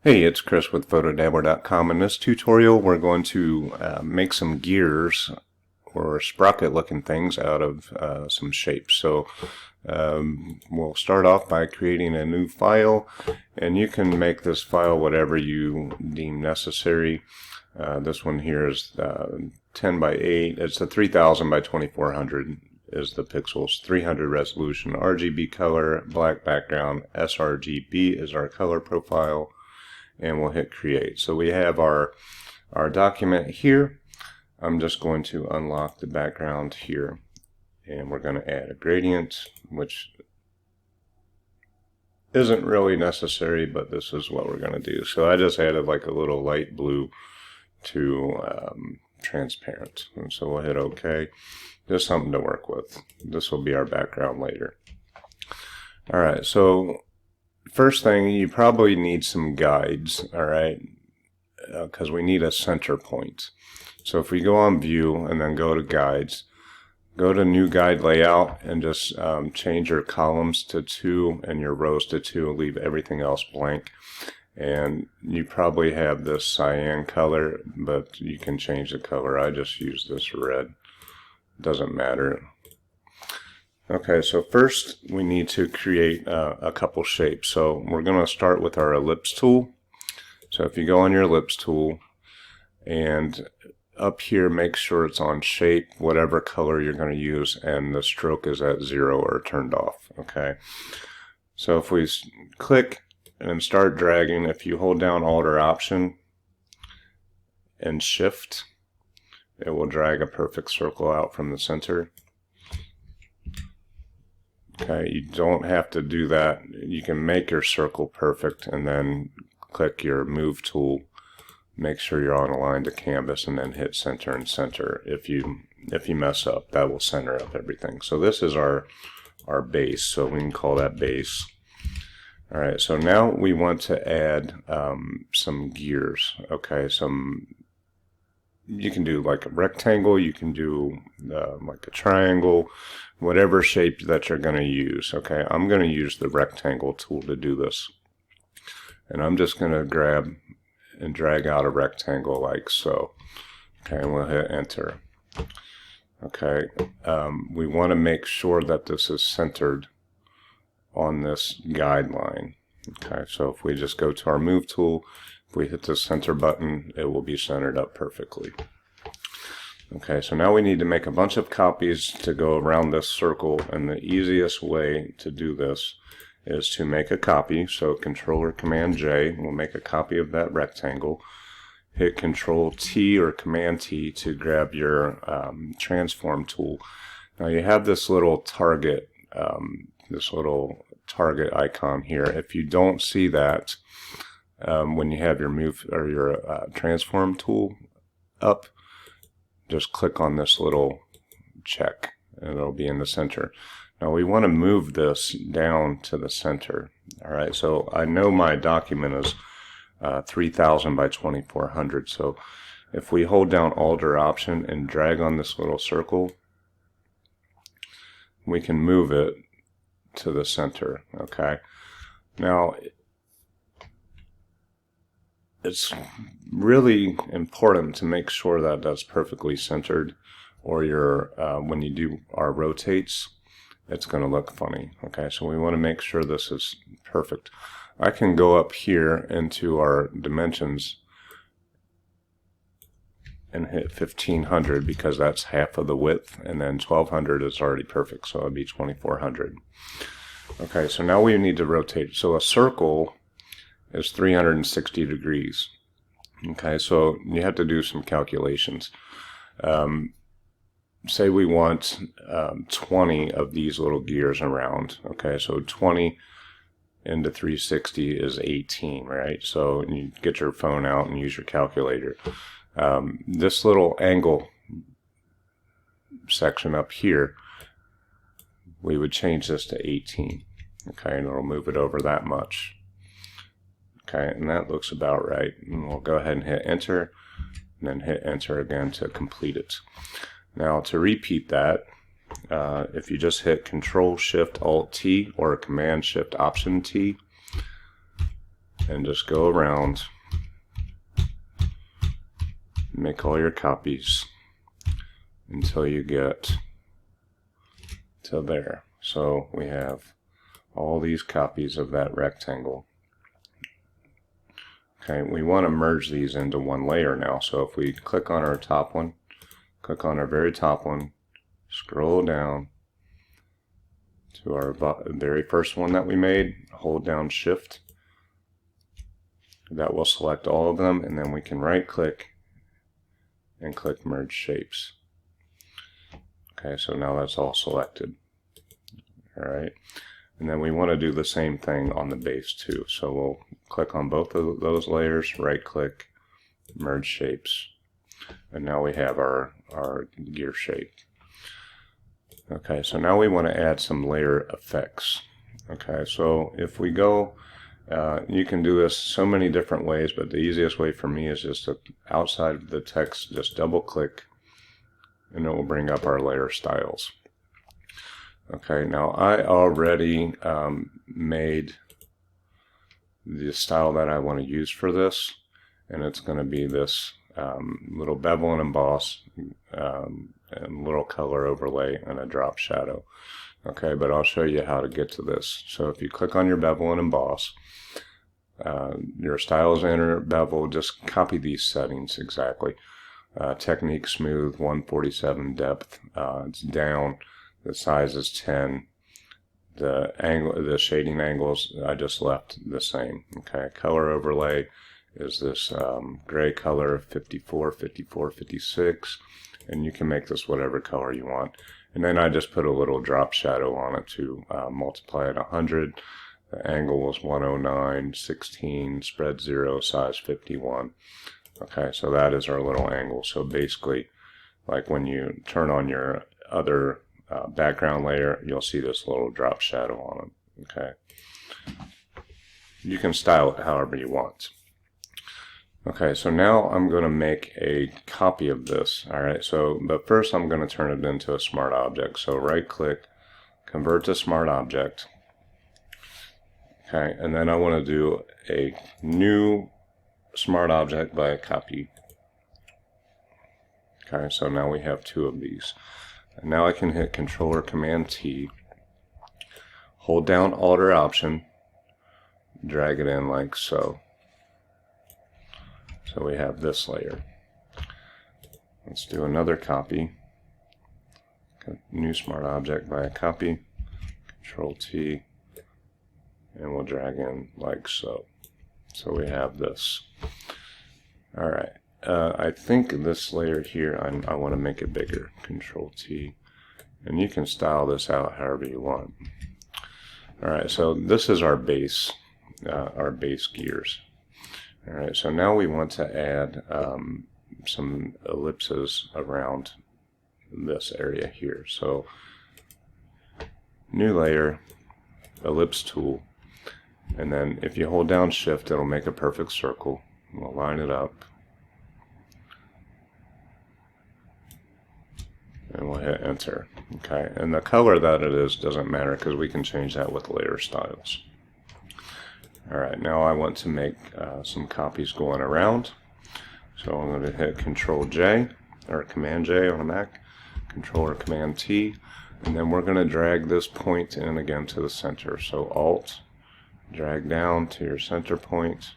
Hey, it's Chris with PhotoDabbler.com. In this tutorial, we're going to make some gears or sprocket looking things out of some shapes. So we'll start off by creating a new file, and you can make this file whatever you deem necessary. This one here is 10 by 8. It's a 3000 by 2400 is the pixels, 300 resolution, RGB color, black background, sRGB is our color profile, and we'll hit create. So we have our document here. I'm just going to unlock the background here, and we're going to add a gradient, which isn't really necessary, but this is what we're going to do. So I just added like a little light blue to transparent, and so we'll hit OK. Just something to work with. This will be our background later. Alright, so first thing, you probably need some guides, alright, because we need a center point. So if we go on view and then go to guides, go to new guide layout and just change your columns to 2 and your rows to 2, leave everything else blank. And you probably have this cyan color, but you can change the color. I just use this red. Doesn't matter. Okay, so first we need to create a couple shapes. So we're going to start with our ellipse tool. So if you go on your ellipse tool and up here, make sure it's on shape, whatever color you're going to use, and the stroke is at 0 or turned off. Okay, so if we click and start dragging, if you hold down Alt or Option and Shift, it will drag a perfect circle out from the center. Okay, you don't have to do that. You can make your circle perfect and then click your move tool, make sure you're on a line to canvas, and then hit center and center. If you mess up, that will center up everything. So this is our base, so we can call that base. Alright, so now we want to add some gears. Okay, you can do like a rectangle, you can do like a triangle, whatever shape that you're going to use. Okay, I'm going to use the rectangle tool to do this. And I'm just going to grab and drag out a rectangle like so. Okay, and we'll hit enter. Okay, we want to make sure that this is centered on this guideline. Okay, so if we just go to our move tool, if we hit the center button, it will be centered up perfectly. Okay, so now we need to make a bunch of copies to go around this circle, and the easiest way to do this is to make a copy. So Control or Command J will make a copy of that rectangle. Hit Control T or Command T to grab your transform tool. Now you have this little target icon here. If you don't see that when you have your move or your transform tool up, just click on this little check and it'll be in the center. Now we want to move this down to the center. Alright, so I know my document is 3000 by 2400, so if we hold down Alt or Option and drag on this little circle, we can move it to the center. Okay, now it's really important to make sure that that's perfectly centered, or when you do our rotates, it's going to look funny. Okay, so we want to make sure this is perfect. I can go up here into our dimensions and hit 1500 because that's half of the width, and then 1200 is already perfect, so it'll be 2400. Okay, so now we need to rotate. So a circle is 360 degrees. Okay, so you have to do some calculations. Say we want 20 of these little gears around. Okay, so 20 into 360 is 18, right? So you get your phone out and use your calculator. This little angle section up here, we would change this to 18. Okay, and it'll move it over that much. Okay, and that looks about right. And we'll go ahead and hit enter, and then hit enter again to complete it. Now to repeat that, if you just hit Control Shift Alt T or Command Shift Option T, and just go around, make all your copies until you get to there. So we have all these copies of that rectangle. Okay, we want to merge these into one layer now. So if we click on our top one, click on our very top one, scroll down to our very first one that we made, hold down Shift. That will select all of them, and then we can right click and click Merge Shapes. Okay, so now that's all selected. Alright, and then we want to do the same thing on the base too. So we'll click on both of those layers, right click, Merge Shapes, and now we have our gear shape. Okay, so now we want to add some layer effects. Okay, so if we go, you can do this so many different ways, but the easiest way for me is just to, outside of the text, just double click, and it will bring up our layer styles. Okay, now I already made the style that I want to use for this, and it's going to be this little bevel and emboss, and little color overlay and a drop shadow. Okay, but I'll show you how to get to this. So if you click on your bevel and emboss, your styles enter bevel, just copy these settings exactly. Technique smooth, 147 depth, it's down, the size is 10. The angle, the shading angles, I just left the same. Okay, color overlay is this gray color, 54, 54, 56, and you can make this whatever color you want. And then I just put a little drop shadow on it to multiply it 100. The angle was 109, 16, spread 0, size 51. Okay, so that is our little angle. So basically, like when you turn on your other background layer, you'll see this little drop shadow on it. Okay, you can style it however you want. Okay, so now I'm going to make a copy of this. Alright, so but first I'm going to turn it into a smart object. So right click, convert to smart object. Okay, and then I want to do a new smart object by a copy. Okay, so now we have two of these. And now I can hit Control or Command T, hold down Alt or Option, drag it in like so. So we have this layer. Let's do another copy. New smart object by a copy, Control T, and we'll drag in like so. So we have this. Alright, I think this layer here, I want to make it bigger. Control T, and you can style this out however you want. Alright, so this is our base gears. Alright, so now we want to add some ellipses around this area here. So new layer, ellipse tool, and then if you hold down Shift, it'll make a perfect circle. We'll line it up, and we'll hit enter. Okay, and the color that it is doesn't matter because we can change that with layer styles. Alright, now I want to make some copies going around. So I'm going to hit Control J, or Command J on a Mac, Control or Command T, and then we're going to drag this point in again to the center. So Alt, drag down to your center point,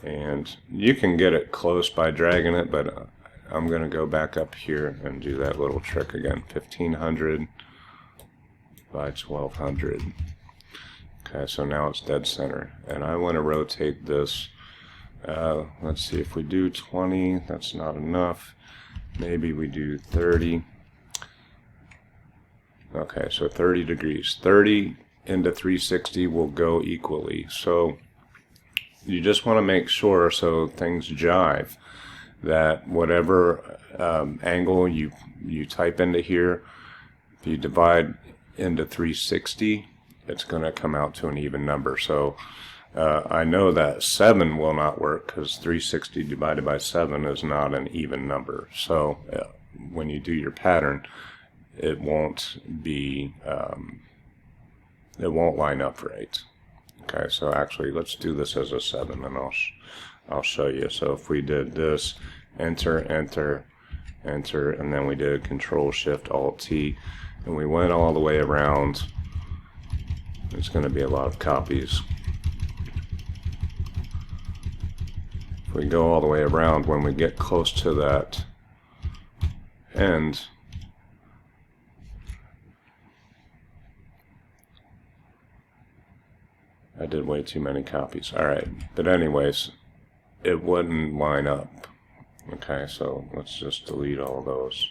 and you can get it close by dragging it, but I'm going to go back up here and do that little trick again. 1500 by 1200. Okay, so now it's dead center, and I want to rotate this. Let's see, if we do 20, that's not enough. Maybe we do 30. Okay, so 30 degrees. 30 into 360 will go equally. So you just want to make sure, so things jive, that whatever angle you type into here, if you divide into 360, it's going to come out to an even number. So I know that 7 will not work because 360 divided by 7 is not an even number. So when you do your pattern, it won't be it won't line up right. Okay, so actually let's do this as a 7 and I'll show you. So if we did this, enter, enter, enter, and then we did Control Shift Alt T, and we went all the way around, there's going to be a lot of copies. If we go all the way around, when we get close to that end, I did way too many copies. Alright, but anyways, it wouldn't line up. Okay, so let's just delete all those.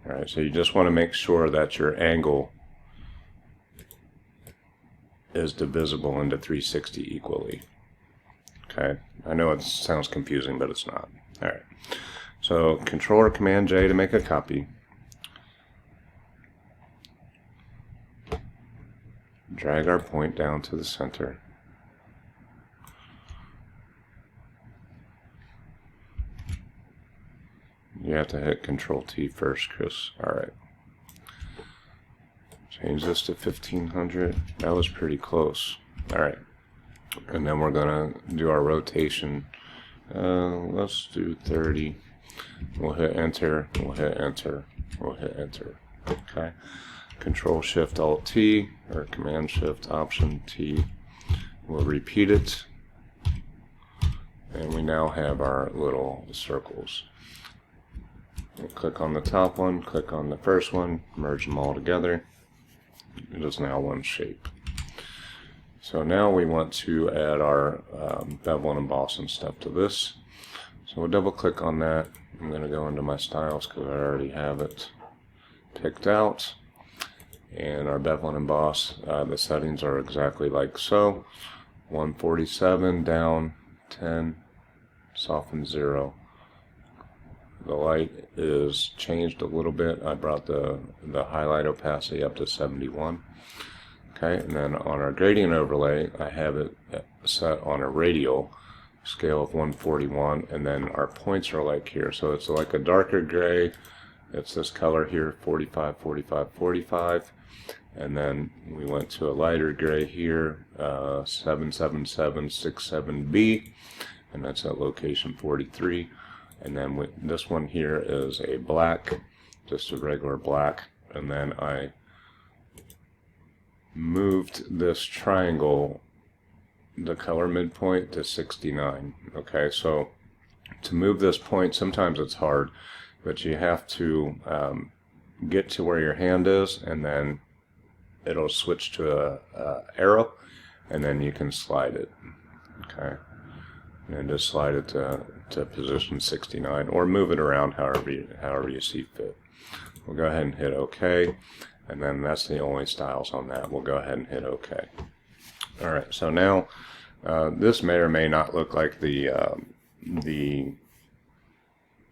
Alright, so you just want to make sure that your angle is divisible into 360 equally. Okay, I know it sounds confusing, but it's not. Alright, so Control or Command J to make a copy. Drag our point down to the center. You have to hit Control T first, Chris. Alright. Change this to 1500. That was pretty close. Alright. And then we're going to do our rotation. Let's do 30. We'll hit enter. We'll hit enter. We'll hit enter. Okay. Control Shift Alt T or Command Shift Option T. We'll repeat it. And we now have our little circles. We'll click on the top one, click on the first one, merge them all together. It is now one shape. So now we want to add our bevel and emboss and stuff to this. So we'll double click on that. I'm going to go into my styles because I already have it picked out. And our bevel and emboss, the settings are exactly like so. 147 down, 10, soften 0. The light is changed a little bit. I brought the highlight opacity up to 71. Okay, and then on our gradient overlay, I have it set on a radial scale of 141, and then our points are like here. So it's like a darker gray. It's this color here, 45, 45, 45. And then we went to a lighter gray here, 77767B, and that's at location 43. And then this one here is a black, just a regular black. And then I moved this triangle, the color midpoint, to 69. Okay, so to move this point, sometimes it's hard, but you have to get to where your hand is, and then it'll switch to a arrow, and then you can slide it. Okay, and just slide it to position 69, or move it around however you see fit. We'll go ahead and hit OK, and then that's the only styles on that. We'll go ahead and hit OK. Alright, so now this may or may not look like the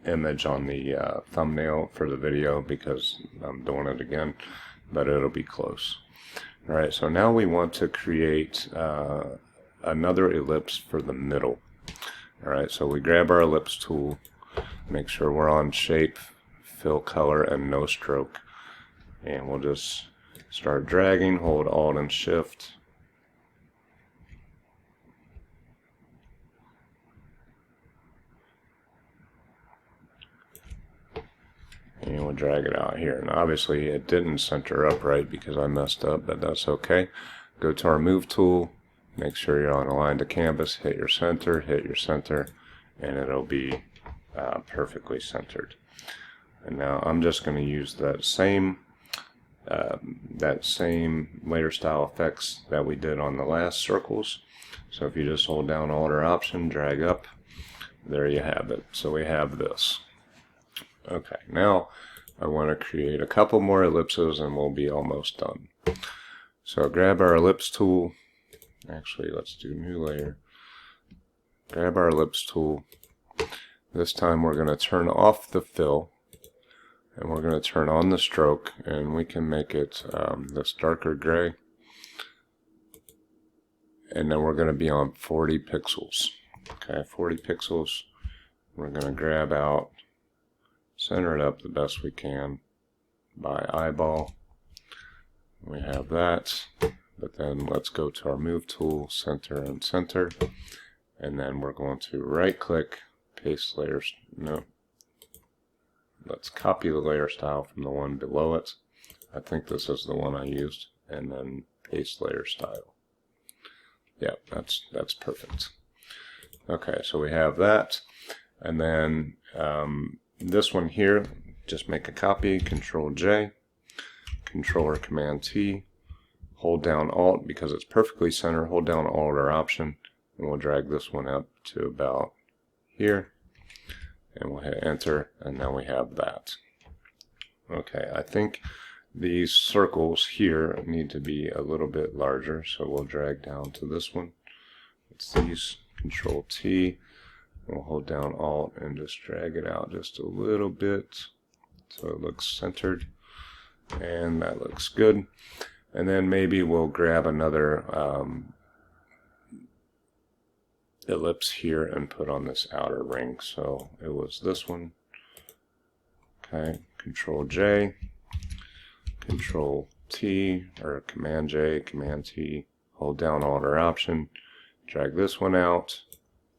image on the thumbnail for the video because I'm doing it again, but it'll be close. Alright, so now we want to create another ellipse for the middle. Alright, so we grab our ellipse tool, make sure we're on shape, fill color, and no stroke. And we'll just start dragging, hold Alt and Shift. And we'll drag it out here. And obviously it didn't center up right because I messed up, but that's okay. Go to our Move tool, make sure you're on Align to Canvas, hit your center, and it'll be perfectly centered. And now I'm just going to use that same layer style effects that we did on the last circles. So if you just hold down Alt or Option, drag up, there you have it. So we have this. Okay, now I want to create a couple more ellipses and we'll be almost done. So grab our ellipse tool. Actually, let's do new layer. Grab our ellipse tool. This time we're going to turn off the fill and we're going to turn on the stroke, and we can make it this darker gray. And then we're going to be on 40 pixels. Okay, 40 pixels. We're going to grab out, center it up the best we can by eyeball. We have that. But then let's go to our move tool, center and center, and then we're going to right click, paste layers. No, let's copy the layer style from the one below it. I think this is the one I used, and then paste layer style. Yeah, that's perfect. Okay, so we have that, and then this one here, just make a copy, Control J, Control or Command T, hold down Alt because it's perfectly centered, hold down Alt or Option, and we'll drag this one up to about here, and we'll hit Enter, and now we have that. Okay, I think these circles here need to be a little bit larger, so we'll drag down to this one. It's these, Control T, we'll hold down Alt and just drag it out just a little bit so it looks centered, and that looks good. And then maybe we'll grab another ellipse here and put on this outer ring. So it was this one. Okay, Control J, Control T, or Command J, Command T, hold down Alt or Option, drag this one out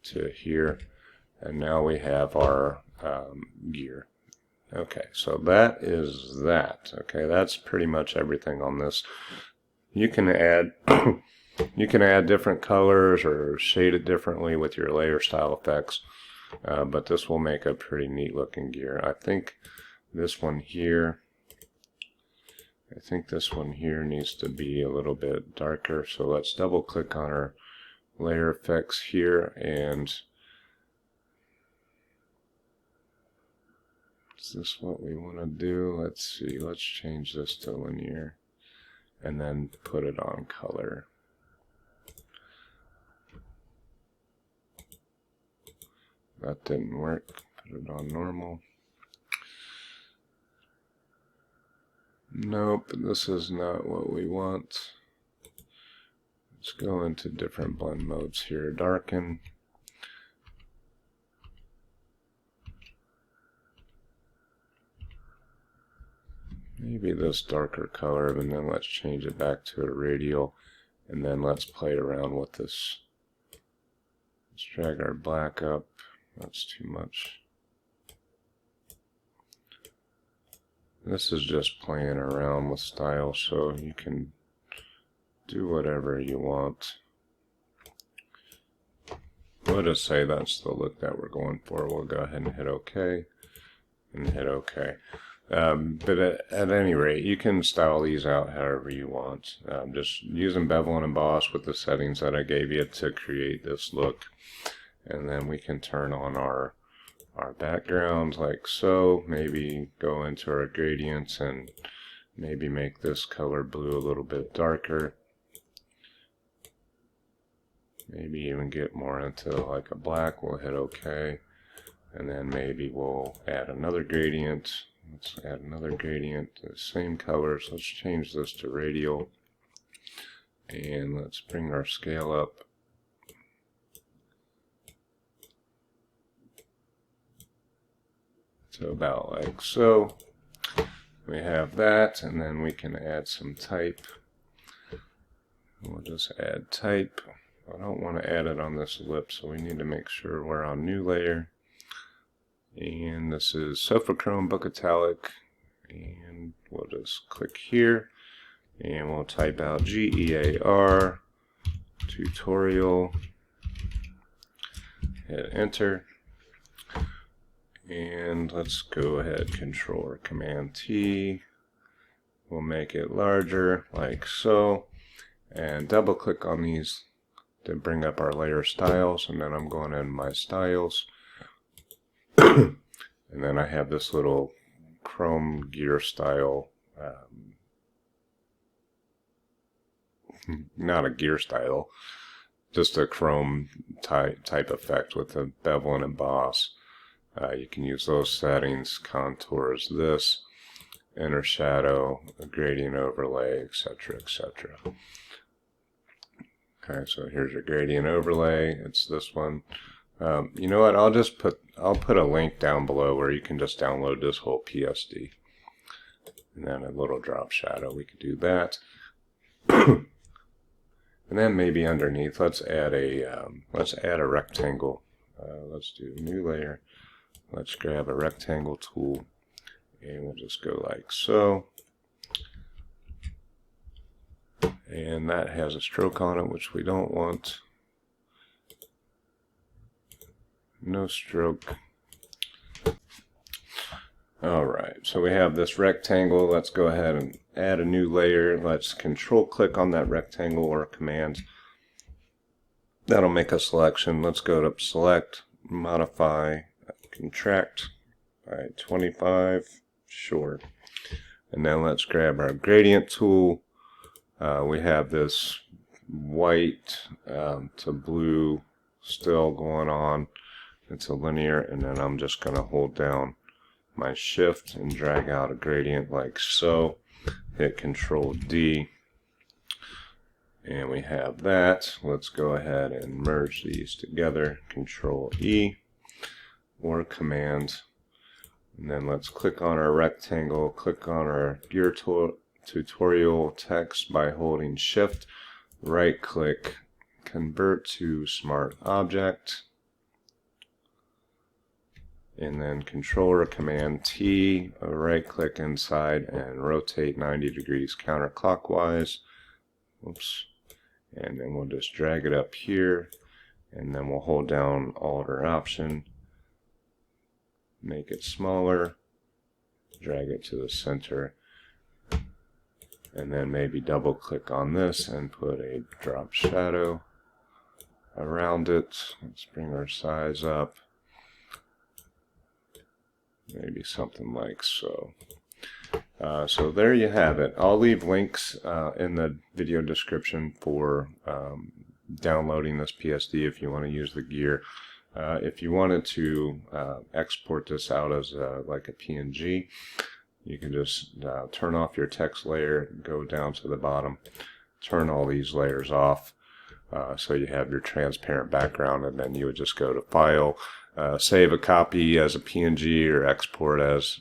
to here, and now we have our gear. Okay, so that is that. Okay, that's pretty much everything on this. You can add you can add different colors or shade it differently with your layer style effects, but this will make a pretty neat looking gear. I think this one here needs to be a little bit darker, so let's double click on our layer effects here, and is this what we want to do? Let's see, let's change this to linear and then put it on color. That didn't work. Put it on normal. Nope, this is not what we want. Let's go into different blend modes here. Darken. Maybe this darker color, and then let's change it back to a radial, and then let's play around with this. Let's drag our black up. That's too much. This is just playing around with style, so you can do whatever you want. We'll just say that's the look that we're going for. We'll go ahead and hit OK, and hit OK. But at any rate, you can style these out however you want. Just using bevel and emboss with the settings that I gave you to create this look. And then we can turn on our background like so. Maybe go into our gradients and maybe make this color blue a little bit darker. Maybe even get more into like a black. We'll hit OK. And then maybe we'll add another gradient. Let's add another gradient, the same colors. Let's change this to radial, and let's bring our scale up to about like so. We have that, and then we can add some type. We'll just add type. I don't want to add it on this ellipse, so we need to make sure we're on new layer. And this is Sophochrome Book Italic, and we'll just click here, and we'll type out GEAR tutorial, hit enter, and let's go ahead, Control or Command T, we'll make it larger like so, and double click on these to bring up our layer styles, and then I'm going in my styles. And then I have this little chrome gear style, not a gear style, just a chrome type effect with a bevel and emboss. You can use those settings, contours, this, inner shadow, a gradient overlay, etc., etc. Okay, so here's your gradient overlay. It's this one. You know what? I'll put a link down below where you can just download this whole PSD, and then a little drop shadow. We could do that. And then maybe underneath, let's add a rectangle. Let's do new layer. Let's grab a rectangle tool, and we'll just go like so. And that has a stroke on it, which we don't want. No stroke. Alright, so we have this rectangle. Let's go ahead and add a new layer. Let's control click on that rectangle or command. That'll make a selection. Let's go to select, modify, contract by 25, sure. And then let's grab our gradient tool. We have this white to blue still going on. It's a linear, and then I'm just going to hold down my shift and drag out a gradient like so. Hit Control D, and we have that. Let's go ahead and merge these together. Control E or Command, and then let's click on our rectangle, click on our gear tutorial text by holding Shift, right click, convert to Smart Object, and then Control or Command T, right click inside and rotate 90 degrees counterclockwise. Oops. And then we'll just drag it up here, and then we'll hold down Alt or Option, make it smaller, drag it to the center, and then maybe double click on this and put a drop shadow around it. Let's bring our size up. Maybe something like so. So there you have it. I'll leave links in the video description for downloading this PSD if you want to use the gear. If you wanted to export this out as like a PNG, you can just turn off your text layer, go down to the bottom, turn all these layers off, so you have your transparent background, and then you would just go to File, save a copy as a PNG, or export as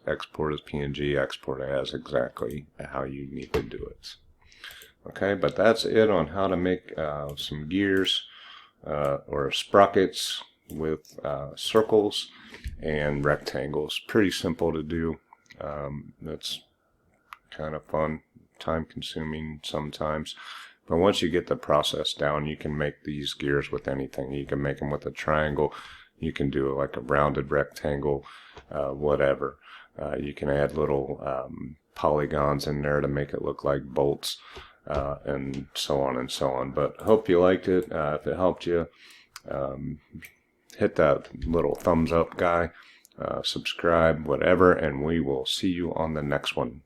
export as PNG, export as exactly how you need to do it. Okay, but that's it on how to make some gears or sprockets with circles and rectangles. Pretty simple to do. That's kind of fun, time consuming sometimes. But once you get the process down, you can make these gears with anything. You can make them with a triangle. You can do it like a rounded rectangle, whatever. You can add little polygons in there to make it look like bolts, and so on and so on. But hope you liked it. If it helped you, hit that little thumbs up guy, subscribe, whatever, and we will see you on the next one.